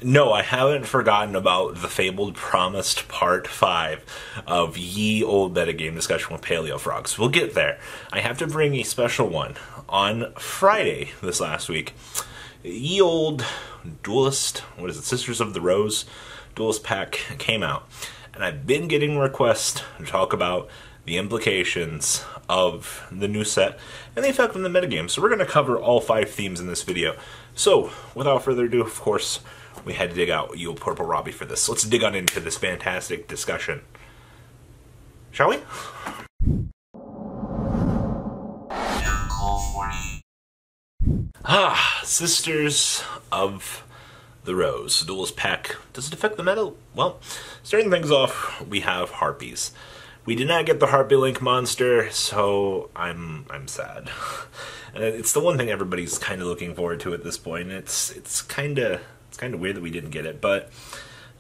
No, I haven't forgotten about the fabled promised part 5 of ye old metagame discussion with Paleo Frogs. We'll get there. I have to bring a special one. On Friday this last week, ye old Duelist, what is it, Sisters of the Rose Duelist pack came out. And I've been getting requests to talk about the implications of the new set and the effect on the metagame. So we're going to cover all 5 themes in this video. So, without further ado, of course, we had to dig out Yugioh Purple Robbie for this. So let's dig on into this fantastic discussion. Shall we? Sisters of the Rose Duelist pack. Does it affect the meta? Well, starting things off, we have Harpies. We did not get the Harpy Link monster, so I'm sad. And it's the one thing everybody's kind of looking forward to at this point. It's kind of weird that we didn't get it, but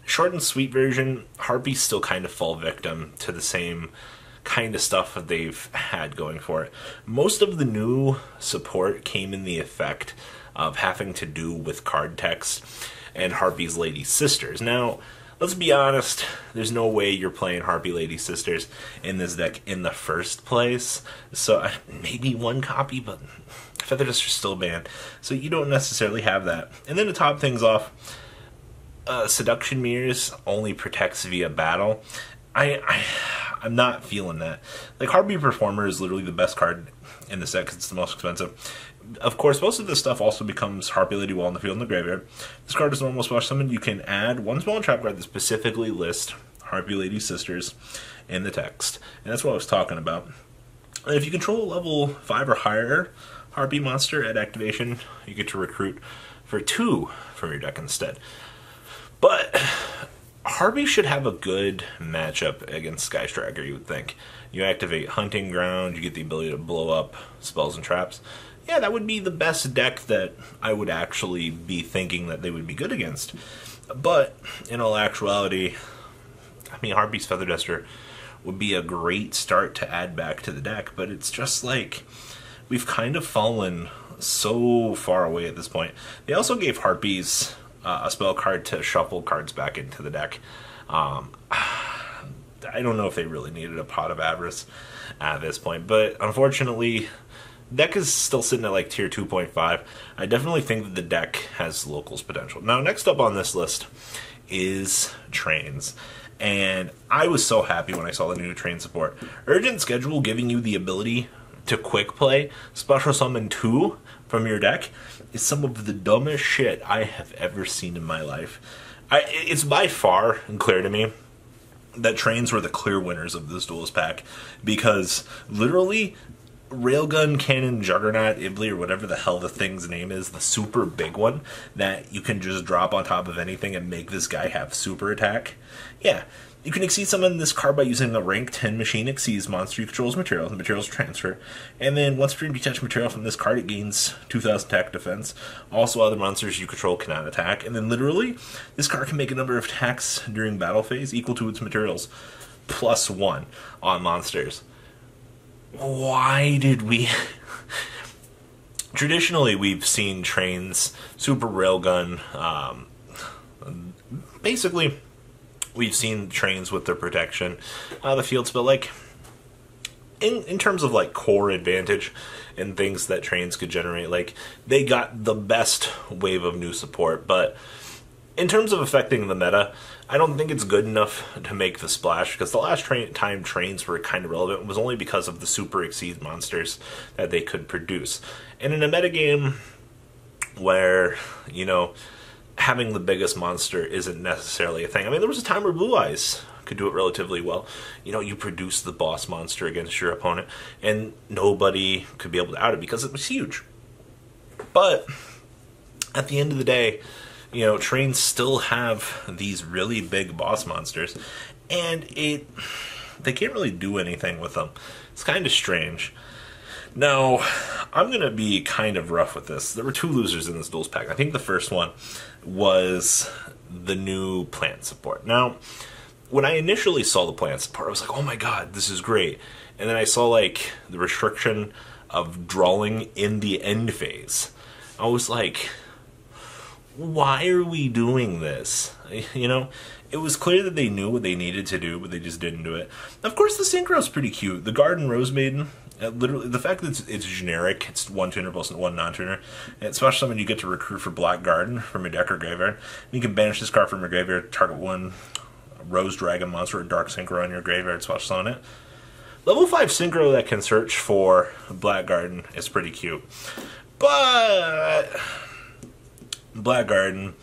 short and sweet version, Harpies still kind of fall victim to the same kind of stuff that they've had going for it. Most of the new support came in the effect of having to do with card text and Harpy's Lady Sisters. Now, let's be honest, there's no way you're playing Harpy Lady Sisters in this deck in the first place. So maybe one copy, but Feather Duster's still banned. So you don't necessarily have that. And then to top things off, Seduction Mirrors only protects via battle. I'm not feeling that. Like, Harpy Performer is literally the best card in the set because it's the most expensive. Of course, most of this stuff also becomes Harpy Lady while in the field in the graveyard. This card is normal splash summon. You can add one small trap card that specifically lists Harpy Lady Sisters in the text. And that's what I was talking about. And if you control a level 5 or higher Harpy monster at activation, you get to recruit for 2 from your deck instead. But Harpy should have a good matchup against Sky Striker, you would think. You activate Hunting Ground, you get the ability to blow up spells and traps. Yeah, that would be the best deck that I would actually be thinking that they would be good against. But, in all actuality, I mean, Harpy's Feather Duster would be a great start to add back to the deck, but it's just like, we've kind of fallen so far away at this point. They also gave Harpies a spell card to shuffle cards back into the deck. I don't know if they really needed a Pot of Avarice at this point, but unfortunately, deck is still sitting at like tier 2.5. I definitely think that the deck has locals potential. Now, next up on this list is Trains. And I was so happy when I saw the new Train support. Urgent Schedule giving you the ability to quick play Special Summon 2 from your deck is some of the dumbest shit I have ever seen in my life. It's by far clear to me that Trains were the clear winners of this Duelist pack, because literally Railgun Cannon Juggernaut Ibli, or whatever the hell the thing's name is, the super big one that you can just drop on top of anything and make this guy have super attack. Yeah, you can exceed summon this card by using a rank 10 machine exceeds monster you control's material. The material's transfer. And then once you detach material from this card, it gains 2,000 attack defense. Also, other monsters you control cannot attack. And then literally, this card can make a number of attacks during battle phase equal to its materials, +1 on monsters. Why did we... Traditionally, we've seen Trains, Super Railgun, basically, we've seen Trains with their protection, the field spell, like, in terms of, like, core advantage and things that Trains could generate, like, they got the best wave of new support, but in terms of affecting the meta, I don't think it's good enough to make the splash, because the last time Trains were kind of relevant was only because of the super exceed monsters that they could produce. And in a metagame where, you know, having the biggest monster isn't necessarily a thing. I mean, there was a time where Blue Eyes could do it relatively well. You know, you produce the boss monster against your opponent, and nobody could be able to out it because it was huge. But at the end of the day, you know, Trains still have these really big boss monsters, and they can't really do anything with them. It's kind of strange. Now, I'm going to be kind of rough with this. There were 2 losers in this Duels pack. I think the first one was the new plant support. Now, when I initially saw the plant support, I was like, oh my god, this is great. And then I saw, like, the restriction of drawing in the end phase. I was like, why are we doing this? You know, it was clear that they knew what they needed to do, but they just didn't do it. Of course, the Synchro's pretty cute. The Garden Rose Maiden, literally, the fact that it's generic, it's one tuner plus one non-tuner, and it's special summon you get to recruit for Black Garden from your deck or graveyard. And you can banish this card from your graveyard, target one Rose Dragon monster or Dark Synchro in your graveyard, special summon it. Level 5 Synchro that can search for Black Garden is pretty cute. But Black Garden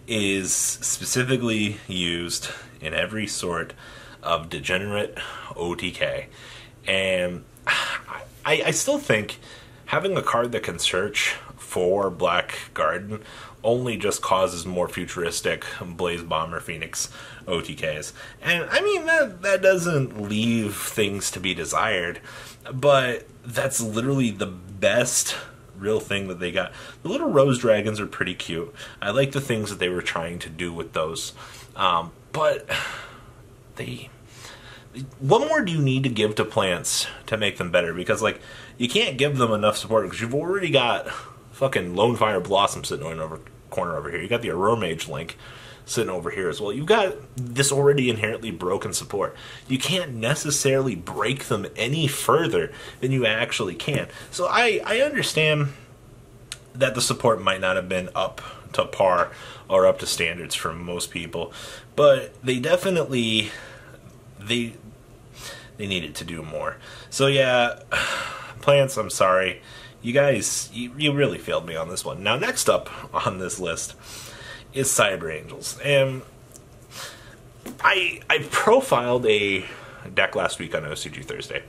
is specifically used in every sort of degenerate OTK. And I still think having a card that can search for Black Garden only just causes more futuristic Blaze Bomber Phoenix OTKs. And I mean, that doesn't leave things to be desired, but that's literally the best real thing that they got. The little Rose Dragons are pretty cute. I like the things that they were trying to do with those. But what more do you need to give to plants to make them better? Because, like, you can't give them enough support because you've already got fucking Lone Fire Blossom sitting in the corner over here. You got the Aurora Mage Link sitting over here as well. You've got this already inherently broken support. You can't necessarily break them any further than you actually can. So I understand that the support might not have been up to par or up to standards for most people, but they definitely they needed to do more. So yeah, plants, I'm sorry. You guys, you really failed me on this one. Now, next up on this list is Cyber Angels. And I profiled a deck last week on OCG Thursday.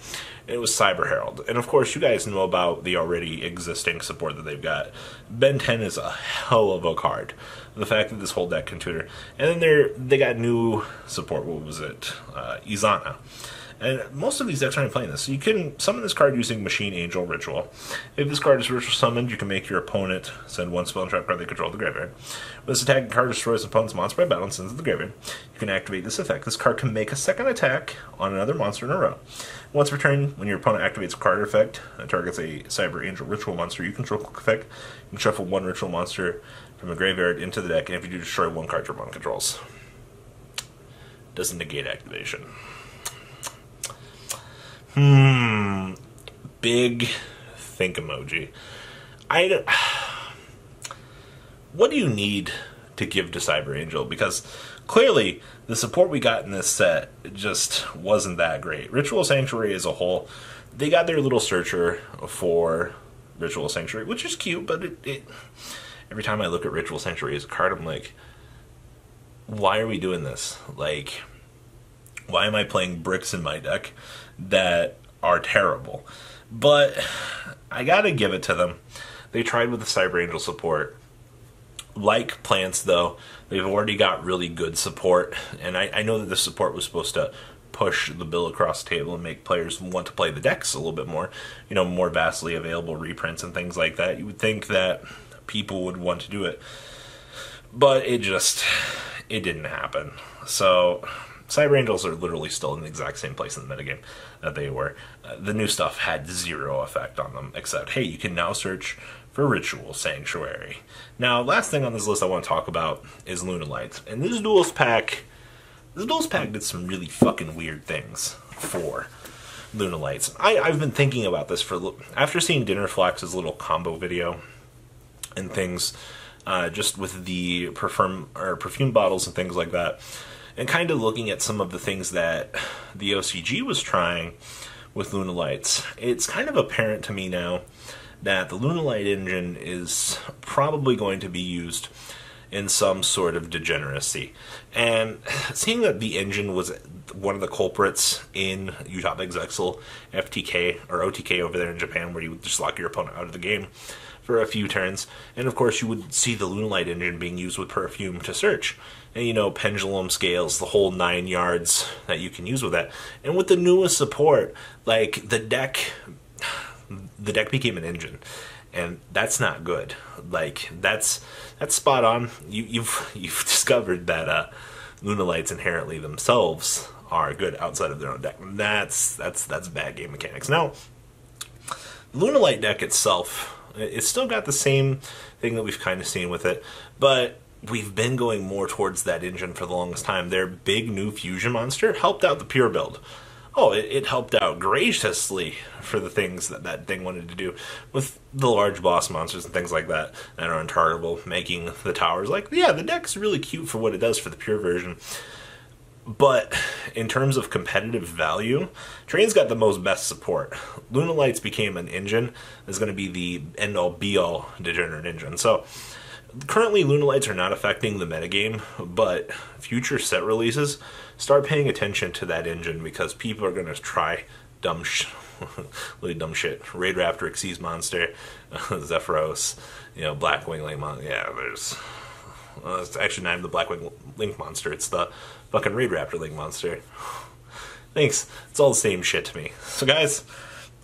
It was Cyber Herald. And of course, you guys know about the already existing support that they've got. Ben 10 is a hell of a card. The fact that this whole deck can tutor. And then they got new support. What was it? Izana. And most of these decks aren't playing this. So you can summon this card using Machine Angel Ritual. If this card is ritual summoned, you can make your opponent send one spell and trap card they control to the graveyard. When this attacking card destroys an opponent's monster by battle and sends it to the graveyard, you can activate this effect. This card can make a second attack on another monster in a row. Once per turn, when your opponent activates a card effect and targets a Cyber Angel Ritual monster you control quick effect, you can shuffle one ritual monster from a graveyard into the deck, and if you do, destroy one card your opponent controls. Doesn't negate activation. Big think emoji. What do you need to give to Cyber Angel? Because clearly the support we got in this set just wasn't that great. Ritual Sanctuary as a whole, they got their little searcher for Ritual Sanctuary, which is cute, but it every time I look at Ritual Sanctuary as a card, I'm like, why are we doing this? Like, why am I playing bricks in my deck that are terrible? But I gotta give it to them. They tried with the Cyber Angel support. Like plants, though, they've already got really good support, and I know that this support was supposed to push the bill across the table and make players want to play the decks a little bit more. You know, more vastly available reprints and things like that. You would think that people would want to do it, but it didn't happen. So Cyber Angels are literally still in the exact same place in the metagame that they were. The new stuff had zero effect on them, except, hey, you can now search for Ritual Sanctuary. Now, last thing on this list I want to talk about is Luna Lights. And this Duels pack did some really fucking weird things for Luna Lights. I've been thinking about this after seeing Dinner Flax's little combo video and things, just with the perfume bottles and things like that, and kind of looking at some of the things that the OCG was trying with Luna Lights. It's kind of apparent to me now that the Luna Light engine is probably going to be used in some sort of degeneracy. And seeing that the engine was one of the culprits in Utopix Exile FTK or OTK over there in Japan, where you would just lock your opponent out of the game for a few turns, and of course you would see the Luna Light engine being used with perfume to search, and you know, pendulum scales, the whole 9 yards that you can use with that. And with the newest support, like, the deck became an engine, and that's not good. Like, that's spot on. You've discovered that Luna Lights inherently themselves are good outside of their own deck. That's bad game mechanics. Now, the Luna Light deck itself It's still got the same thing that we've kind of seen with it, but we've been going more towards that engine for the longest time. Their big new fusion monster helped out the pure build. Oh, it helped out graciously for the things that that thing wanted to do with the large boss monsters and things like that that are untargetable, making the towers like, yeah, the deck's really cute for what it does for the pure version. But in terms of competitive value, Train's got the most best support. Lunalights became an engine that's going to be the end-all be-all degenerate engine. So currently Lunalights are not affecting the metagame, but future set releases, start paying attention to that engine because people are going to try really dumb shit. Raid Raptor Xyz monster, Zephyros, Blackwing Link monster. Yeah, there's... it's actually not even the Blackwing Link monster, it's the fucking Raid Raptor Link monster. Thanks. It's all the same shit to me. So guys,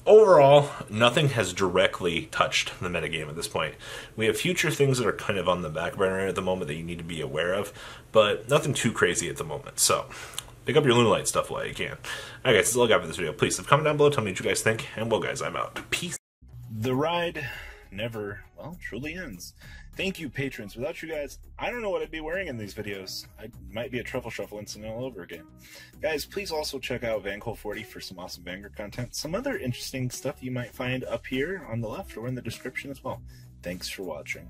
overall, nothing has directly touched the metagame at this point. We have future things that are kind of on the back burner at the moment that you need to be aware of, but nothing too crazy at the moment. So, pick up your Lunalight stuff while you can. Alright guys, that's all I got for this video. Please, comment down below, tell me what you guys think, and well guys, I'm out. Peace. The ride never, well, truly ends. Thank you, patrons. Without you guys, I don't know what I'd be wearing in these videos. I might be a Truffle Shuffle incident all over again. Guys, please also check out Vanquil40 for some awesome Vanguard content. Some other interesting stuff you might find up here on the left or in the description as well. Thanks for watching.